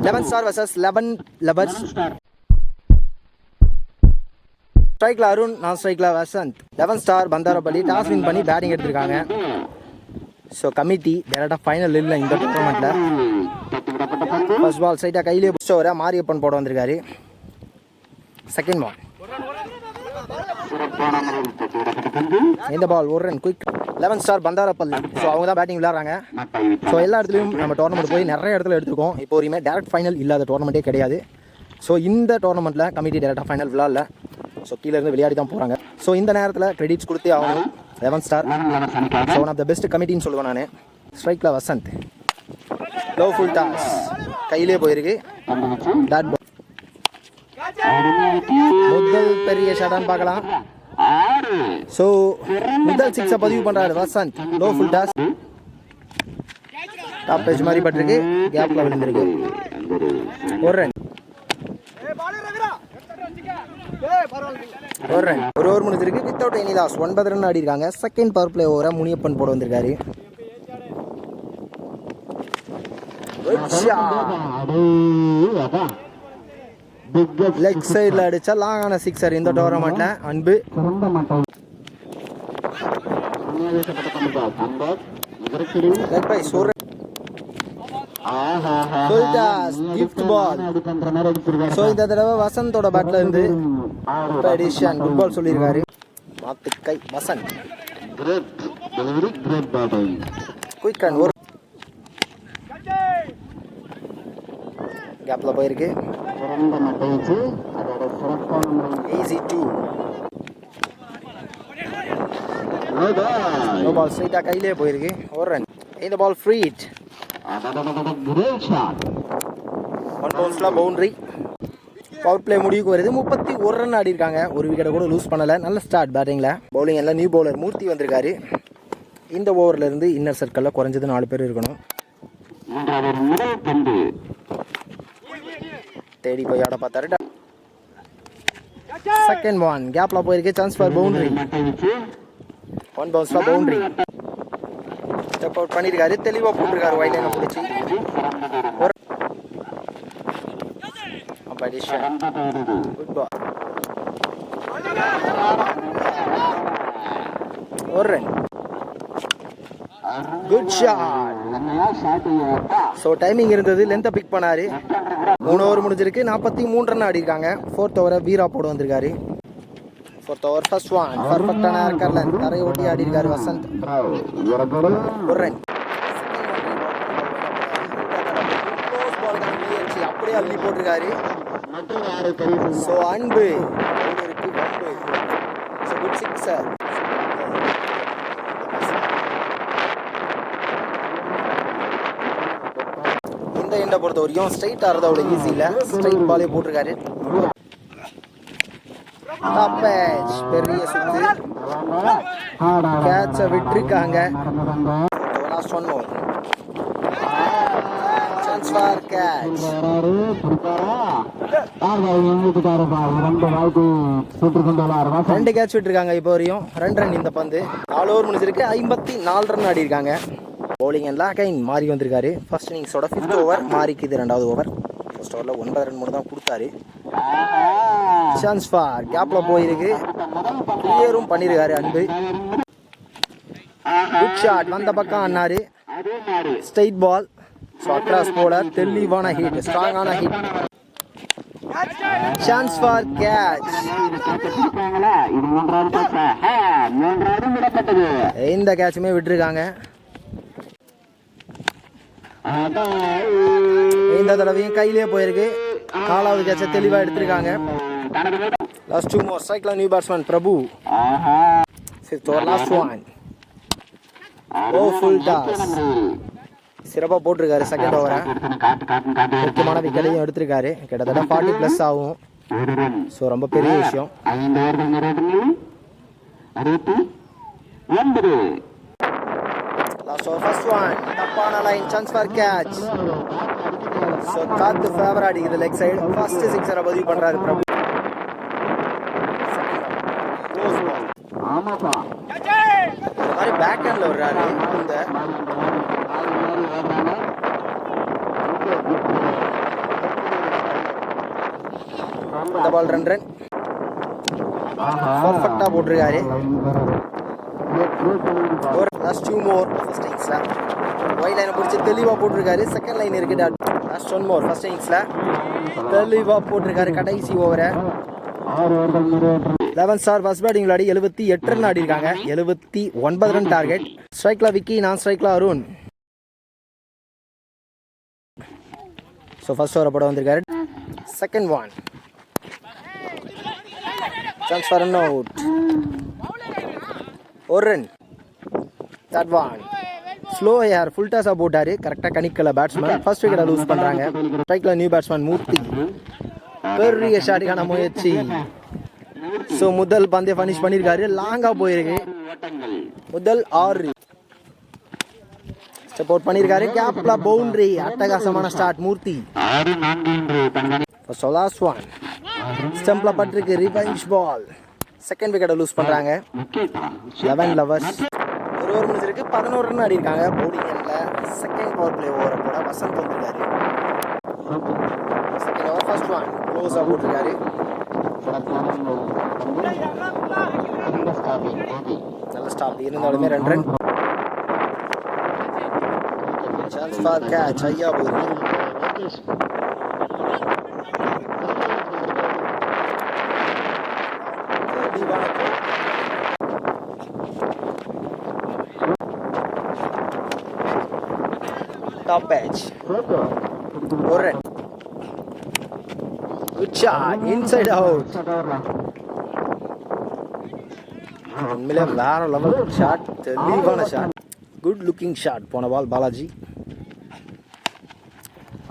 11 star vs 11 lovers. ஸ்ட்ரைக்ல அருண், நான் ஸ்ட்ரைக்ல Vasanth. 11 star Bandarapalli toss win பண்ணி பேட்டிங் எடுத்திருக்காங்க. ஸோ கமிட்டி டேரக்டாக ஃபைனல் இல்லை இந்த டோர்னமெண்ட்டில். ஃபர்ஸ்ட் பால் ஸ்ட்ரைட்டாக கையிலே பிடிச்ச வர மாரியப்பன் போட வந்திருக்காரு. செகண்ட் பால் இந்த பால் ஒரு run quick. 11 star Pandarappalli. So அவங்க தான் பேட்டிங் விளையாடுறாங்க. ஸோ எல்லா இடத்துலையும் நம்ம டோர்னமெண்ட் போய் நிறைய இடத்துல எடுத்துருக்கோம். இப்போ வரையுமே டேரக்ட் ஃபைனல் இல்லாத டோர்னமெண்ட்டே கிடையாது. ஸோ இந்த டோர்னமெண்ட்டில் கமிட்டி டேரக்டாக ஃபைனல் விளையாடல. ஸோ கீழே இருந்து விளையாடி தான் போகிறாங்க. ஸோ இந்த நேரத்தில் கிரெடிட்ஸ் கொடுத்தே ஆகணும் 11 star. So one of the best கமிட்டின்னு சொல்லுவேன் நான். ஸ்ட்ரைக்கில் வசந்த், லோ ஃபுல் டாஸ் கையிலே போயிருக்கு. டாட் பால் முதல் பெரிய ஷாட்டான்னு பார்க்கலாம். ஸோ முதல் சிக்ஸை பதிவு பண்ணுறாரு Vasanth. Low full toss top page மாதிரி பட்டிருக்கு, கேப்பில் விழுந்திருக்கு. ஒரு ரன் ஒரு ரன். ஒரு ஓவர் முடிஞ்சிருக்கு வித்தவுட் எனி லாஸ். 9 ரன் ஆடி இருக்காங்க. செகண்ட் பவர் பிளே ஓவரை முனியப்பன் போட வந்திருக்காரு. லெக் சைடில் அடிச்சா லாங்கான சிக்ஸர் இந்த டோர்னமெண்ட்ல. அன்பு leg by Suran gift ball. So இந்த தடவை வசந்தோட பேட்ல இருந்து குட் பால் சொல்லியிருக்காரு. மாத்துக்கை வசந்த் குயிக் ரன். ஒரு கேப்ல போயிருக்கு. ஈஸி 2 நோ பால் ஸ்ட்ரைட்டா கையிலே போயிருக்கு. ஒரு ரன். இந்த பால் ஃப்ரீ ஹிட். ஒன் பவுன்ஸ்ல பவுண்டரி. பவர் பிளே முடிவுக்கு வருது. 31 ரன் ஆடி இருக்காங்க. ஒரு விக்கெட்டை கூட லூஸ் பண்ணல. நல்ல ஸ்டார்ட் பேட்டிங்ல. பவுலிங் எல்லாம் நியூ பவுலர் மூர்த்தி வந்திருக்காரு. இந்த ஓவர்ல இருந்து இன்னர் சர்க்கிள்ல குறைஞ்சது 4 பேர் இருக்கணும். தேடி போய் ஆட பார்த்தாரு. செகண்ட் ஒன் கேப்ல போயிருக்கு. Chance for boundary. ஒன் பவுன்ஸ்ல பவுண்டரி. ஸ்டெப் அவுட் பண்ணிருக்காரு. தெளிவா போட்டிருக்காரு. வைட் லைனை பிடிச்சி ஒரு run. Good shot. So timing இருந்தது. லென்த்தை பிக் பண்ணாரு. 3 ஓவர் முடிஞ்சிருக்கு. 43 ரன் ஆடி இருக்காங்க. 4th ஓவரை வீரா போட வந்திருக்காரு. 4th ஓவர் ஃபர்ஸ்ட் ஒன் பர்ஃபெக்டான ஏர்கர்ல தரையை ஒட்டி ஆடி இருக்காரு வசந்த். ஒரு ரன். அப்படியே அள்ளி போட்டிருக்காரு. ஸோ அன்பு குட் சிக்ஸர். இந்த எண்டை பொறுத்த வரைக்கும் ஸ்ட்ரைட் ஆடுறது அவ்வளோ ஈஸி இல்லை. ஸ்ட்ரைட் பாலே போட்டிருக்காரு. பெரிய சுத்து கேட்ச விட்டுருக்காங்க. Last one over. Chance for catch. 2 catch விட்டுருக்காங்க இப்போ வரையும். 2 ரன் இந்த பந்து. 4 ஓவர் முடிஞ்சிருக்கு. 54 ரன் ஆடி இருக்காங்க. பவுலிங் எல்லாம் அகைன் மாறி வந்திருக்காரு. ஃபர்ஸ்ட் இன்னிங்ஸோட 5th ஓவர் மாறிக்கு இது 2வது ஓவர். ஃபர்ஸ்ட் ஓவரில் 9 ரன் மட்டும் தான் கொடுத்தாரு. சான்ஸ் ஃபார் கேப்ல போயிருக்கு. கிளியரும் பண்ணிருக்காரு அன்பு. குட் ஷாட் வந்த பக்கம் அண்ணாரு. ஸ்ட்ரைட் பால். ஸோ அக்ராஸ் போல தெளிவான ஹிட், ஸ்ட்ராங்கான ஹிட். Chance for catch. இந்த கேட்சுமே விட்டுருக்காங்க. இந்த தடவையும் கையிலே போயிருக்கு. 4வது கேட்சை தெளிவா எடுத்திருக்காங்க. Last 2 more. ஸ்ட்ரைக்ல new batsman Prabhu. 5th over last one. Oh full toss சிறப்பாக போட்டிருக்காரு. செகண்ட் ஓவரை முக்கியமான விக்கெட்டையும் எடுத்திருக்காரு. கிட்டத்தட்ட 40+ ஆகும். ஸோ ரொம்ப பெரிய விஷயம். லாஸ்ட் ஓவர் ஃபர்ஸ்ட் ஒன் தப்பான line. Chance for catch. So காத்து ஃபேவர் அடிக்குது லெக் சைடு. ஃபர்ஸ்ட் சிக்ஸரை பதிவு பண்றாரு பிரபு. இந்த மாதிரி பேக் ஹேண்ட்ல வர்றாரு. இந்த இந்த பால் 2 ரன். பர்ஃபெக்டா போட்டிருக்காரு. ஒரு லாஸ்ட் 2 மோர் ஃபர்ஸ்ட் இன்னிங்ஸ்ல ஒயிட் லைனை பிடிச்சி தெளிவா போட்டிருக்காரு. செகண்ட் லைன் இருக்கு. லாஸ்ட் 1 மோர் ஃபர்ஸ்ட் இன்னிங்ஸ்ல தெளிவா போட்டிருக்காரு கடைசி ஓவரை. 11 ஸ்டார் ஃபர்ஸ்ட் பேட்டிங் விளையாடி 78 ரன் ஆடி இருக்காங்க. 79 ரன் டார்கெட். ஸ்ட்ரைக்ல விக்கி, நான் ஸ்ட்ரைக்ல அருண். ஸோ ஃபர்ஸ்ட் ஓவரை போட வந்திருக்காரு. Second one chance for run out. ஒரு ரன். Third one slow air full டாஸாக போட்டார். கரெக்டாக கணிக்கல பேட்ஸ்மேன். ஃபர்ஸ்ட் விக்கெட்டை லூஸ் பண்ணுறாங்க. ஸ்ட்ரைக்கில் நியூ பேட்ஸ்மேன் மூர்த்தி. பெரிய ஷாட்டுக்கான முயற்சி. ஸோ முதல் பந்தை ஃபினிஷ் பண்ணியிருக்காரு. லாங்காக போயிருக்கு. முதல் 6 ஸ்டெப் அவுட் பண்ணியிருக்காரு. கேப்ல பவுண்டரி. அட்டகாசமான ஸ்டார்ட் மூர்த்தி. லாஸ்ட் ஒன் ஸ்டம்பில் பட்டிருக்கு. Revenge ball. செகண்ட் விக்கெட்டை லூஸ் பண்ணுறாங்க. 11 லவர்ஸ். ஒரு ஓவர் முடிஞ்சிருக்கு. 11 ரன் ஆடி இருக்காங்க. பவுலிங் எண்ணில் செகண்ட் பவர் பிளே ஓவரை போட வசந்த் வந்திருக்காரு. செகண்ட் ஓவர் ஃபர்ஸ்ட் ஒன் க்ளோஸாக போட்டிருக்காரு. நல்ல ஸ்டாப் இருந்தாலுமே 2 ரன். Chance for catch. ஐயா போயிருக்கு. Top patch. ஒரு run. Good shot. Inside out. உண்மையிலே வேற லெவல் ஷாட். தெளிவான ஷாட். Good looking shot. போன பால் பாலாஜி.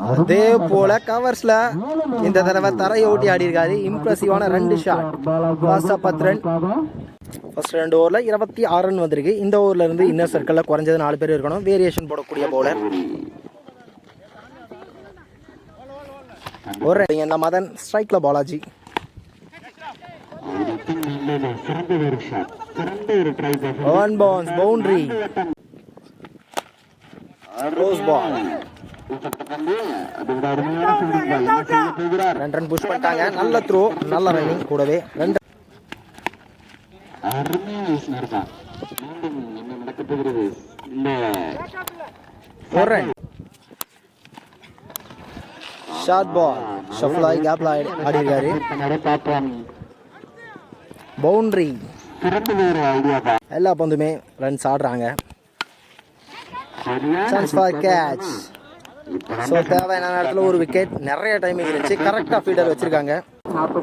அதே போல கவர்ஸ்ல இந்த தடவை தரையை ஓட்டி ஆடி இருக்காரு. இம்ப்ரெசிவான 2 ஷாட். ஃபாஸ்டா 10 ரன். ஃபர்ஸ்ட் 2 ஓவரில் 26 ரன் வந்திருக்கு. இந்த ஓவரில் இருந்து இன்னர் சர்க்கிளில் குறைஞ்சது 4 பேர் இருக்கணும். வேரியேஷன் போடக்கூடிய பவுலர். ஒரு இந்த மதன் ஸ்ட்ரைக்ல Balaji. One bounce boundary. Close ball. 2 run push பண்ணிட்டாங்க. நல்ல த்ரோ, நல்ல ரன்னிங் கூடவே 2 ஒரு ரன். Short ball. ஷஃபிள் ஆகி கேப்ல ஆடி இருக்காரு. பவுண்டரி. எல்லா பந்துமே ரன்ஸ் ஆடுறாங்க. Chance for catch. ஸோ தேவையான நேரத்தில் ஒரு விக்கெட். நிறைய டைமிங் இருந்துச்சு. கரெக்டாக ஃபீல்டர் வச்சிருக்காங்க.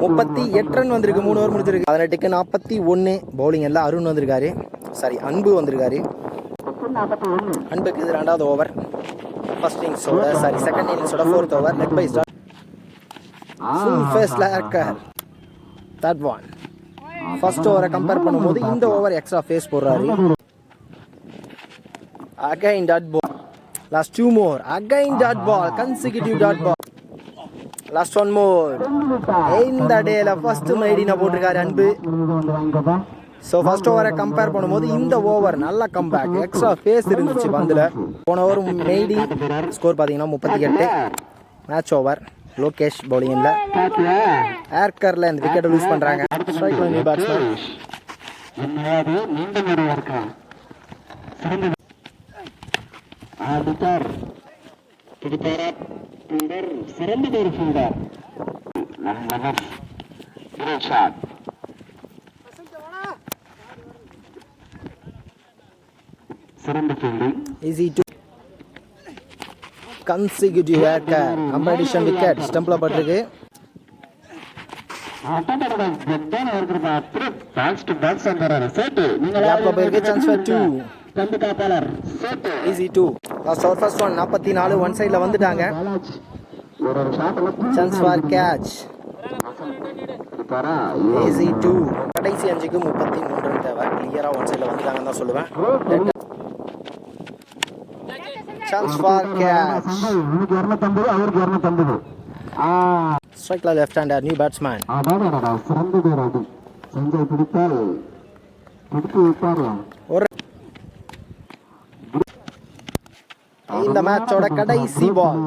38 ரன் வந்திருக்கு. 3 ஓவர் முடிச்சிருக்கு. 18க்கு 41. பவுலிங் எல்லாம் அருண் வந்திருக்காரு. சாரி அன்பு வந்திருக்காரு. அன்புக்கு இது 2வது ஓவர். ஃபர்ஸ்ட் இன்னிங்ஸோட சாரி செகண்ட் இன்னிங்ஸோட 4th over. Leg bye start. Full ஃபேஸ்ல ஏர்க்கர். Third one. ஃபர்ஸ்ட் ஓவரை கம்பேர் பண்ணும்போது இந்த ஓவர் எக்ஸ்ட்ரா ஃபேஸ் போடுறாரு. Again dot ball. Last 2 more. Again dot ball. Consecutive dot ball. Last 1 more. இந்த டேல first மைடினா போட்டிருக்காரு அன்பு. ஸோ ஃபர்ஸ்ட் ஓவரை கம்பேர் பண்ணும்போது இந்த ஓவர் நல்ல கம்பேக். எக்ஸ்ட்ரா ஃபேஸ் இருந்துச்சு பந்தில். போன ஓவர் மெய்டி ஸ்கோர் பார்த்தீங்கன்னா 38. Match over. லோகேஷ் பவுலிங்கில் ஏர்கரில் இந்த விக்கெட்டை லூஸ் பண்ணுறாங்க. ஸ்ட்ரைக்கில் new batsman. Easy to consecutive yorker. Competition wicket. ஸ்டம்பில் பட்டிருக்கு. Chance for 2. Easy 2. Last over first one. 44. One சைடில் வந்துட்டாங்க. Chance for catch. Easy 2. கடைசி 5க்கு 33 ரன் தேவை. கிளியரா ஒன் சைடில் வந்துட்டாங்கன்னு தான் சொல்லுவேன். Chance for catch. Strike left hander, new batsman. இந்த மேட்சோட கடைசி பால்.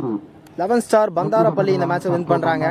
11 ஸ்டார் பந்தாரப்பள்ளி இந்த மேட்சை வின் பண்றாங்க.